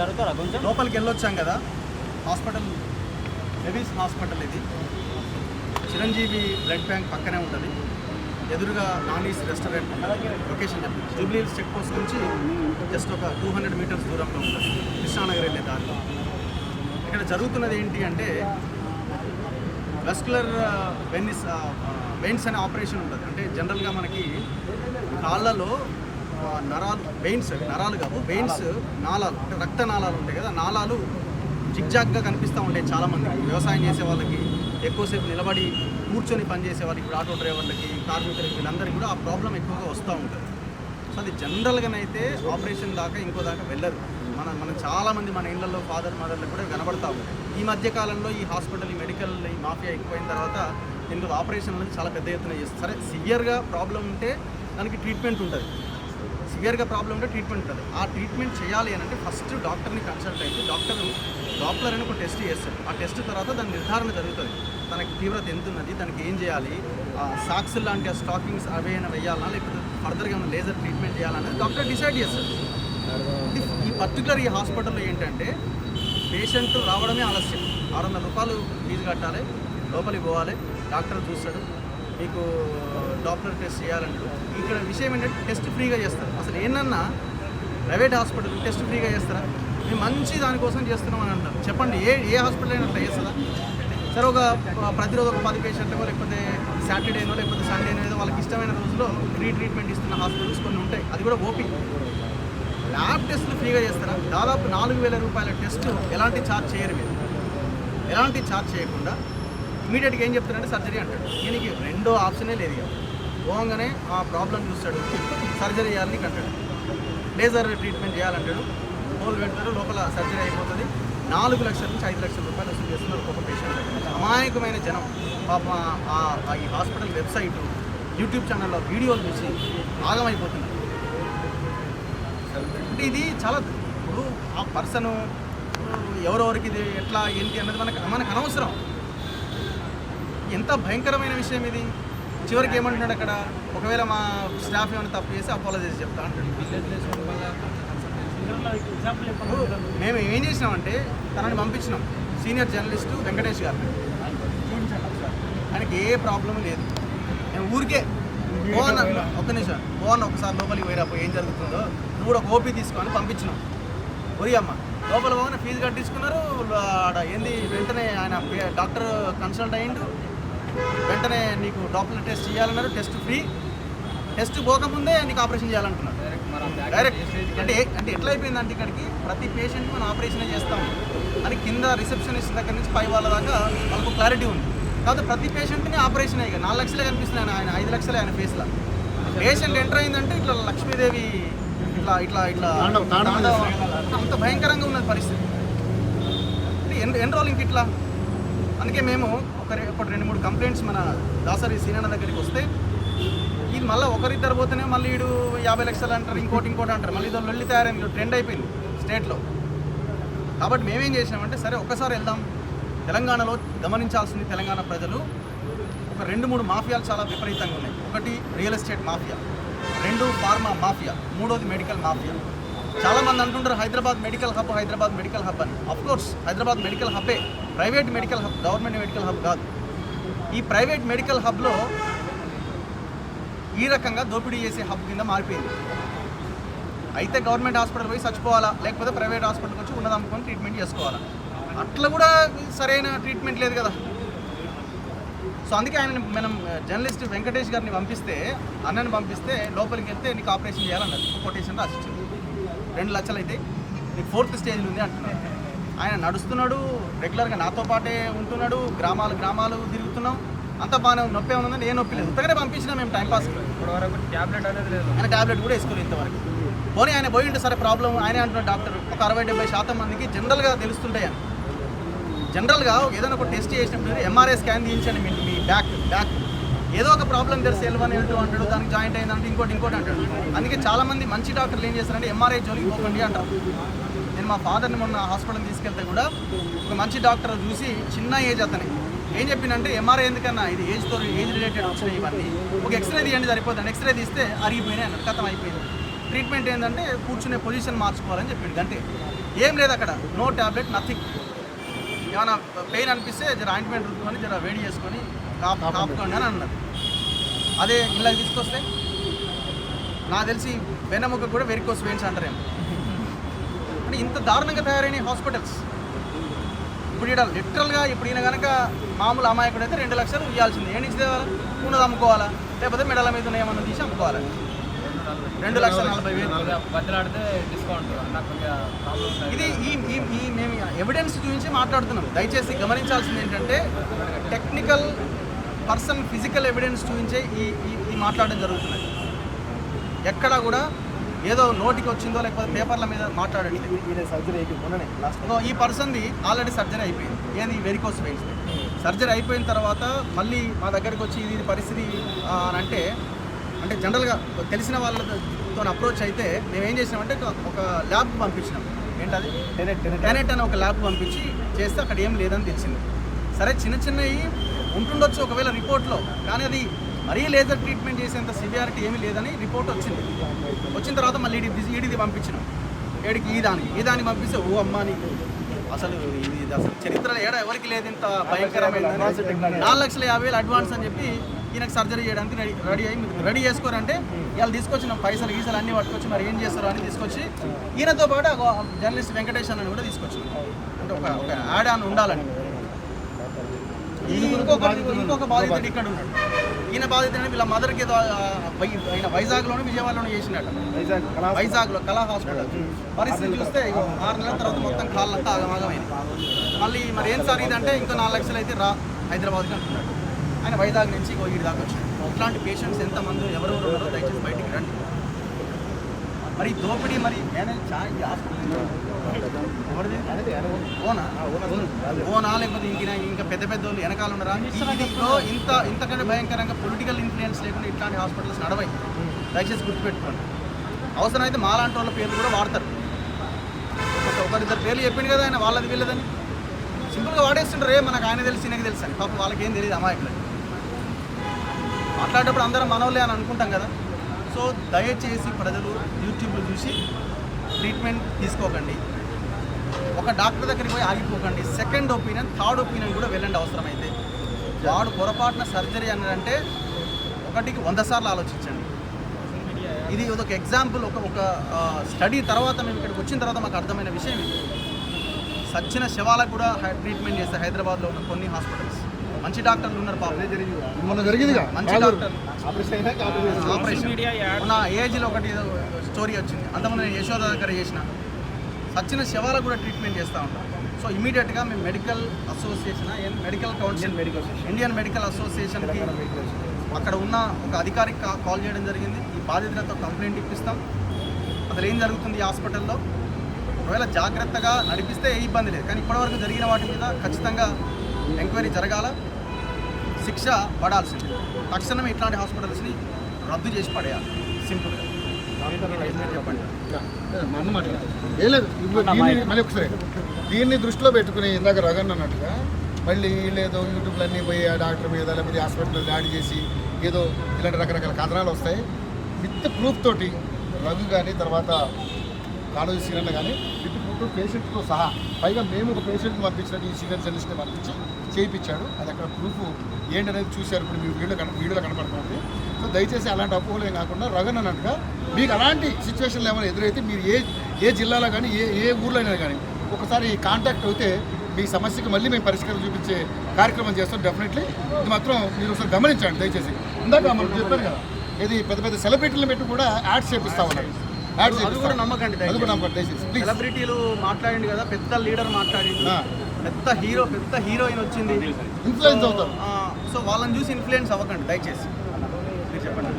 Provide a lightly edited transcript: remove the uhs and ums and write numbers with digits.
జరుగుతారా కొంచెం లోపలికి వెళ్ళొచ్చాం కదా. హాస్పిటల్ లెవిస్ హాస్పిటల్ ఇది. చిరంజీవి బ్లడ్ బ్యాంక్ పక్కనే ఉంటుంది. ఎదురుగా నాన్ ఈస్ట్ రెస్టారెంట్ లొకేషన్ చెప్పి జూబ్లీ హిల్స్ చెక్ పోస్ట్ నుంచి జస్ట్ ఒక 200 మీటర్స్ దూరంలో ఉంటుంది, కృష్ణానగర్ వెళ్ళే దారిలో. ఇక్కడ జరుగుతున్నది ఏంటి అంటే వెస్కులర్ వెయిన్స్ అనే ఆపరేషన్ ఉంటుంది. అంటే జనరల్గా మనకి కాళ్ళలో నరాలు, వెయిన్స్ నరాలు కావు, వెయిన్స్ నాళాలు, అంటే రక్త నాళాలు ఉంటాయి కదా, నాళాలు జిగ్జాగ్గా కనిపిస్తూ ఉంటాయి చాలామంది. వ్యవసాయం చేసే వాళ్ళకి, ఎక్కువసేపు నిలబడి కూర్చొని పనిచేసే వాళ్ళకి, ఇప్పుడు ఆటో డ్రైవర్లకి, కార్మికులకి, వీళ్ళందరికీ కూడా ఆ ప్రాబ్లం ఎక్కువగా వస్తూ ఉంటుంది. సో అది జనరల్గానైతే ఆపరేషన్ దాకా ఇంకో దాకా వెళ్ళరు. మనం చాలామంది మన ఇళ్లలో ఫాదర్ మదర్లకు కూడా కనబడతా ఉంటాయి. ఈ మధ్యకాలంలో ఈ హాస్పిటల్, ఈ మెడికల్, ఈ మాఫియా ఎక్కువైన తర్వాత దీనికి ఆపరేషన్ అనేది చాలా పెద్ద ఎత్తున చేస్తారు. సరే, సివియర్గా ప్రాబ్లం ఉంటే దానికి ట్రీట్మెంట్ ఉంటుంది. సివియర్గా ప్రాబ్లం ఉంటే ట్రీట్మెంట్ ఉంటుంది. ఆ ట్రీట్మెంట్ చేయాలి అని అంటే ఫస్ట్ డాక్టర్ని కన్సల్ట్ అయితే డాక్టర్ డాప్లర్ అని ఒక టెస్ట్ చేస్తాడు. ఆ టెస్ట్ తర్వాత దాని నిర్ధారణ జరుగుతుంది. తనకి తీవ్రత ఎంత ఉన్నది, తనకి ఏం చేయాలి, సాక్స్ లాంటి ఆ స్టాకింగ్స్ అవైనా వేయాలన్నా లేకపోతే ఫర్దర్గా ఏమైనా లేజర్ ట్రీట్మెంట్ చేయాలనేది డాక్టర్ డిసైడ్ చేస్తాడు. ఈ పర్టికులర్ ఈ హాస్పిటల్లో ఏంటంటే పేషెంట్ రావడమే ఆలస్యం. 600 రూపాయలు ఫీజు కట్టాలి, లోపలికి పోవాలి, డాక్టర్ చూస్తాడు, మీకు డాప్లర్ టెస్ట్ చేయాలంటాడు. ఇక్కడ విషయం ఏంటంటే టెస్ట్ ఫ్రీగా చేస్తారు. అసలు ఏంటన్నా ప్రైవేట్ హాస్పిటల్ టెస్ట్ ఫ్రీగా చేస్తారా? మేము మంచి దానికోసం చేస్తున్నాం అని అంటారు. చెప్పండి, ఏ హాస్పిటల్ అయినా అట్లా చేస్తుందా? సరే, ప్రతిరోజు ఒక 10 పేషెంట్లకో లేకపోతే సాటర్డేనో లేకపోతే సండేనో ఏదో వాళ్ళకి ఇష్టమైన రోజులో ఫ్రీ ట్రీట్మెంట్ ఇస్తున్న హాస్పిటల్స్ కొన్ని ఉంటాయి. అది కూడా ఓపీ. ల్యాబ్ టెస్టులు ఫ్రీగా చేస్తారా? దాదాపు 4000 రూపాయల టెస్ట్ ఎలాంటి ఛార్జ్ చేయరు మీరు. ఎలాంటి ఛార్జ్ చేయకుండా ఇమీడియట్గా ఏం చెప్తారంటే సర్జరీ అంటాడు. దీనికి రెండో ఆప్షనే లేదు. ఇక పోగానే ఆ ప్రాబ్లం చూస్తాడు, సర్జరీ చేయాలని అంటాడు, లేజర్ ట్రీట్మెంట్ చేయాలంటాడు, హోల్ పెడతాడు, లోపల సర్జరీ అయిపోతుంది. 4 లక్షల నుంచి 5 లక్షల రూపాయలు వసూలు చేస్తున్నారు ఒక్కొక్క పేషెంట్ దగ్గర. అమాయకమైన జనం పాప ఈ హాస్పిటల్ వెబ్సైట్, యూట్యూబ్ ఛానల్లో వీడియోలు చూసి ఆగమైపోతున్నారు. అంటే ఇది చాలా, ఇప్పుడు ఆ పర్సను ఎవరెవరికి ఇది ఎట్లా ఏంటి అన్నది మనకు అనవసరం. ఎంత భయంకరమైన విషయం ఇది. చివరికి ఏమంటున్నాడు అక్కడ, ఒకవేళ మా స్టాఫ్ ఏమైనా తప్పు చేసి అపాలజీస్ చెప్తా అంటాడు. మేము ఏం చేసినామంటే తనని పంపించినాం సీనియర్ జర్నలిస్టు వెంకటేష్ గారిని. ఆయనకి ఏ ప్రాబ్లం లేదు. మేము ఊరికే ఒక్క నిమిషం ఒకసారి లోపలికి పోయిరాపో ఏం జరుగుతుందో, నువ్వు కూడా ఓపీ తీసుకొని పంపించినాం. ఒరి అమ్మ లోపల పోగానే ఫీజు కట్టించుకున్నారు. ఏంది వెంటనే ఆయన డాక్టర్ కన్సల్ట్ అయ్యిండు. వెంటనే నీకు డాప్లర్ టెస్ట్ చేయాలన్నారు, టెస్ట్ ఫ్రీ. టెస్ట్ పోకముందే నీకు ఆపరేషన్ చేయాలనుకున్నారు డైరెక్ట్. అంటే ఎట్లా అయిపోయిందంటే ఇక్కడికి ప్రతి పేషెంట్కి మనం ఆపరేషన్ చేస్తాం అని కింద రిసెప్షనిస్ట్ దగ్గర నుంచి పై వాళ్ళ దాకా వాళ్ళకు క్లారిటీ ఉంది. కాబట్టి ప్రతి పేషెంట్ని ఆపరేషన్ అయ్యి 4 లక్షలే కనిపిస్తున్నాయి ఆయన 5 లక్షలే ఆయన ఫేస్లో. పేషెంట్ ఎంటర్ అయిందంటే ఇట్లా లక్ష్మీదేవి ఇట్లా అంత భయంకరంగా ఉన్నది పరిస్థితి. ఎన్రోలింగ్కి ఇట్లా. అందుకే మేము ఒక 2-3 కంప్లైంట్స్ మన దాసరి సీనన్న దగ్గరికి వస్తే, ఇది మళ్ళీ ఒకరిద్దరు పోతేనే మళ్ళీ వీడు 50 లక్షలు అంటారు, ఇంకోటి అంటారు. మళ్ళీ ఇదో వెళ్ళి తయారైంది, ట్రెండ్ అయిపోయింది స్టేట్లో. కాబట్టి మేమేం చేసినామంటే సరే ఒక్కసారి వెళ్దాం. తెలంగాణలో గమనించాల్సింది తెలంగాణ ప్రజలు, ఒక 2-3 మాఫియాలు చాలా విపరీతంగా ఉన్నాయి. ఒకటి real estate mafia, 2 pharma mafia, 3వది మెడికల్ మాఫియా. చాలామంది అంటుంటారు హైదరాబాద్ మెడికల్ హబ్ అని. అఫ్కోర్స్ హైదరాబాద్ మెడికల్ హబ్బే, private medical hub, government medical hub కాదు. ఈ ప్రైవేట్ మెడికల్ హబ్లో ఈ రకంగా దోపిడీ చేసే హబ్ కింద మారిపోయింది. అయితే గవర్నమెంట్ హాస్పిటల్ పోయి చచ్చిపోవాలా, లేకపోతే ప్రైవేట్ హాస్పిటల్కి వచ్చి ఉన్నదమ్ముకొని ట్రీట్మెంట్ చేసుకోవాలా. అట్లా కూడా సరైన ట్రీట్మెంట్ లేదు కదా. సో అందుకే మనం జర్నలిస్ట్ వెంకటేష్ గారిని అన్నని పంపిస్తే లోపలికి వెళ్తే నీకు ఆపరేషన్ చేయాలన్నారు. కొటేషన్ రాసిచ్చింది. 2 లక్షలు అయితే నీకు 4th స్టేజ్లో ఉంది అంటున్నాడు. ఆయన నడుస్తున్నాడు, రెగ్యులర్గా నాతో పాటే ఉంటున్నాడు, గ్రామాలు తిరుగుతున్నాం, అంత బాగానే నొప్పి ఏమన్నా, ఏ నొప్పి లేదు. ఇంతగానే పంపించినా మేము టైంపాస్. ఇప్పటివరకు ట్యాబ్లెట్ అనేది లేదు. ఆయన ట్యాబ్లెట్ కూడా వేసుకోలేదు ఇంతవరకు. పోనీ ఆయన పోయి ఉంటే సరే ప్రాబ్లం ఆయనే అంటున్నాడు డాక్టర్. ఒక 60-70% మందికి జనరల్గా తెలుస్తుంటాయి అని. జనరల్గా ఏదైనా ఒక టెస్ట్ చేసినప్పుడు ఎంఆర్ఐ స్కాన్ తీయించండి మీ బ్యాక్ ఏదో ఒక ప్రాబ్లం తెలిసి L1 L2 అంటాడు, దానికి జాయింట్ అయిందంటే ఇంకోటి అంటాడు. అందుకే చాలామంది మంచి డాక్టర్లు ఏం చేస్తారంటే ఎంఆర్ఐ జోలికి పోకండి అంటారు. నేను మా ఫాదర్ని మొన్న హాస్పిటల్ తీసుకెళ్తే కూడా ఒక మంచి డాక్టర్ చూసి, చిన్న ఏజ్ అతని ఏం చెప్పిందంటే, ఎంఆర్ఐ ఎందుకన్నా, ఇది ఏజ్ రిలేటెడ్ వచ్చినాయి ఇవన్నీ, ఒక ఎక్స్రే తీయండి సరిపోతుంది. ఎక్స్రే తీస్తే అరిగిపోయినాయి అన్నాడు, ఖతం అయిపోయింది. ట్రీట్మెంట్ ఏంటంటే కూర్చునే పొజిషన్ మార్చుకోవాలని చెప్పింది. అంతే. ఏం లేదు అక్కడ, నో ట్యాబ్లెట్, నథింగ్. ఏమైనా పెయిన్ అనిపిస్తే జర ఆయింట్మెంట్ రుద్దుకొని జర వేడి చేసుకొని కాపుకోండి అని అన్నారు. అదే ఇళ్ళకి తీసుకొస్తే నాకు తెలిసి వెన్నెముక కూడా వెరికోస్ వెయిన్స్ అంటారేమో. అంటే ఇంత దారుణంగా తయారైన హాస్పిటల్స్. ఇప్పుడు ఈడ లిటరల్గా ఇప్పుడు ఈయన కనుక మామూలు అమాయకుడు అయితే 2 లక్షలు ఇవ్వాల్సింది. ఏ నుంచి తేవాలా? ఉన్నది అమ్ముకోవాలా, లేకపోతే మెడల మీద ఏమన్నా తీసి అమ్ముకోవాలి. 2,40,000 బద్దలాడితే డిస్కౌంట్. ఇది ఈ మేము ఎవిడెన్స్ చూపించి మాట్లాడుతున్నాం. దయచేసి గమనించాల్సింది ఏంటంటే టెక్నికల్ పర్సన్ ఫిజికల్ ఎవిడెన్స్ చూపించే ఈ మాట్లాడడం జరుగుతున్నది. ఎక్కడా కూడా ఏదో నోటికి వచ్చిందో లేకపోతే పేపర్ల మీద మాట్లాడట్లేదు. ఈ పర్సన్ది ఆల్రెడీ సర్జరీ అయిపోయింది. ఏది వెరికోస్ వెయిన్స్ సర్జరీ అయిపోయిన తర్వాత మళ్ళీ మా దగ్గరికి వచ్చి ఇది పరిస్థితి అని అంటే జనరల్గా తెలిసిన వాళ్ళతో అప్రోచ్ అయితే మేము ఏం చేసినామంటే ఒక ల్యాబ్ పంపించినాం. ఏంటది టెనెట్ అని ఒక ల్యాబ్ పంపించి చేస్తే అక్కడ ఏం లేదని తెలిసింది. సరే చిన్న చిన్నవి ఉంటుండొచ్చు ఒకవేళ రిపోర్ట్లో, కానీ అది మరీ లేజర్ ట్రీట్మెంట్ చేసేంత సివియారిటీ ఏమీ లేదని రిపోర్ట్ వచ్చింది. వచ్చిన తర్వాత మళ్ళీ ఈడిది పంపించినాం. ఈ దానికి పంపిస్తే ఓ అమ్మా నీకు అసలు ఇది అసలు చరిత్రలో ఎవరికి లేదు ఇంత భయంకరమైన 4,50,000 అడ్వాన్స్ అని చెప్పి ఈయనకు సర్జరీ చేయడానికి రెడీ చేసుకోరంటే వాళ్ళు తీసుకొచ్చిన పైసలు గీసలు అన్నీ పట్టుకొచ్చి మరి ఏం చేస్తారు అని తీసుకొచ్చి ఈయనతో పాటు జర్నలిస్ట్ వెంకటేష్ అని కూడా తీసుకొచ్చాం. అంటే ఒక యాడ్ ఆన్ ఉండాలని. ఇంకొక బాధితుడు ఇక్కడ ఉన్నాడు. ఈయన బాధితుడు వీళ్ళ మదర్కి ఏదో ఆయన వైజాగ్లోనే విజయవాడలోనే చేసినట్టు. వైజాగ్లో కళా హాస్పిటల్ పరిస్థితి చూస్తే 6 నెలల తర్వాత మొత్తం కాళ్ళంతా ఆగమాగమైంది. మళ్ళీ మరి ఏం సార్ ఇదంటే ఇంకో 4 లక్షలు అయితే హైదరాబాద్కి అంటున్నాడు. ఆయన వైజాగ్ నుంచి ఈడి దాకా వచ్చాడు. ఇట్లాంటి పేషెంట్స్ ఎంతమంది ఎవరెవరు ఉన్నారో దయచేసి బయటికి రండి. మరి దోపిడీ మరి ఓనా లేకపోతే ఇంకా పెద్ద పెద్ద వాళ్ళు వెనకాల ఉన్నారా? ఇంతకంటే భయంకరంగా పొలిటికల్ ఇన్ఫ్లుయెన్స్ లేకుండా ఇట్లాంటి హాస్పిటల్స్ నడవాయి. దయచేసి గుర్తుపెట్టుకోండి. అవసరమైతే మాలాంటి వాళ్ళ పేర్లు కూడా వాడతారు. ఒకరిద్దరు పేర్లు చెప్పింది కదా ఆయన వాళ్ళది వీళ్ళదని సింపుల్గా వాడేస్తుంటారు. మనకు ఆయన తెలుసు ఈయనకి తెలుసు అని. పాపం వాళ్ళకి ఏం తెలియదు అమాయకులు. మాట్లాడేటప్పుడు అందరం మనోళ్ళే అని అనుకుంటాం కదా. సో దయచేసి ప్రజలు యూట్యూబ్లో చూసి ట్రీట్మెంట్ తీసుకోకండి. ఒక డాక్టర్ దగ్గరికి పోయి ఆగిపోకండి. సెకండ్ ఒపీనియన్, థర్డ్ ఒపీనియన్ కూడా వెళ్ళండి అవసరమైతే. వాడు పొరపాటున సర్జరీ అన్నాడంటే 1కి 100 సార్లు ఆలోచించండి. ఇది ఒక ఎగ్జాంపుల్. ఒక స్టడీ తర్వాత మేము ఇక్కడికి వచ్చిన తర్వాత మాకు అర్థమైన విషయం ఇది. సచ్చిన శవాలకు కూడా ట్రీట్మెంట్ చేస్తారు హైదరాబాద్లో ఉన్న కొన్ని హాస్పిటల్స్. మంచి డాక్టర్లు ఉన్నారు పాపం. మంచి డాక్టర్లు ఆపరేషన్ ఉన్న ఏజ్లో ఒకటి స్టోరీ వచ్చింది. అంతకుముందు నేను యశోద దగ్గర చేసిన సచ్చిన శవాలకు కూడా ట్రీట్మెంట్ చేస్తూ ఉంటాం. సో ఇమీడియట్గా మేము medical association medical council Indian medical అసోసియేషన్కి అక్కడ ఉన్న ఒక అధికారికి కాల్ చేయడం జరిగింది. ఈ బాధితులతో కంప్లైంట్ ఇప్పిస్తాం. అసలు ఏం జరుగుతుంది ఈ హాస్పిటల్లో, ఒకవేళ జాగ్రత్తగా నడిపిస్తే ఏ ఇబ్బంది లేదు. కానీ ఇప్పటివరకు జరిగిన వాటి మీద ఖచ్చితంగా ఎంక్వైరీ జరగాల, శిక్ష పడాల్సింది. తక్షణమే ఇట్లాంటి హాస్పిటల్స్ని రద్దు చేసి పడేయాలి. సింపుల్గా చెప్పండి. మళ్ళీ ఒకసారి దీన్ని దృష్టిలో పెట్టుకుని ఇందాక రగన్ అన్నట్టుగా మళ్ళీ లేదో యూట్యూబ్లో అన్నీ పోయి ఆ డాక్టర్ మీద లేకపోతే హాస్పిటల్ దాడి చేసి ఏదో ఇలాంటి రకరకాల కథనాలు వస్తాయి. విత్ ప్రూఫ్ తోటి రఘు కానీ తర్వాత కాళోజీ సీనియర్ కానీ విత్ ప్రూఫ్ పేషెంట్తో సహా, పైగా మేము ఒక పేషెంట్ని పంపించినట్టు ఈ సీనియర్ జర్నలిస్ట్ని పంపించి చేయించాడు. అది అక్కడ ప్రూఫ్ ఏంటనేది చూశారు. ఇప్పుడు మీ వీడియోలో కనపడుతుంది. సో దయచేసి అలాంటి అపోహలేం కాకుండా రగన్ అన్నట్టుగా మీకు అలాంటి సిచ్యువేషన్లు ఏమైనా ఎదురైతే మీరు ఏ జిల్లాలో కానీ ఏ ఊర్లో అయినా కానీ ఒకసారి కాంటాక్ట్ అయితే మీ సమస్యకి మళ్ళీ మేము పరిష్కారం చూపించే కార్యక్రమం చేస్తాం. డెఫినెట్లీ ఇది మాత్రం మీరు ఒకసారి గమనించండి దయచేసి. ఇందాక మనం చెప్పారు కదా, ఇది పెద్ద పెద్ద సెలబ్రిటీలను పెట్టి కూడా యాడ్స్ చేపిస్తా ఉన్నారు. అది కూడా నమ్మకండి దయచేసి. సెలబ్రిటీలు మాట్లాడింది కదా, పెద్ద లీడర్ మాట్లాడింది, పెద్ద హీరోయిన్ వచ్చింది, ఇన్ఫ్లుయెన్స్ అవుతారు. సో వాళ్ళని చూసి ఇన్ఫ్లుయెన్స్ అవ్వకండి దయచేసి. మీరు చెప్పండి.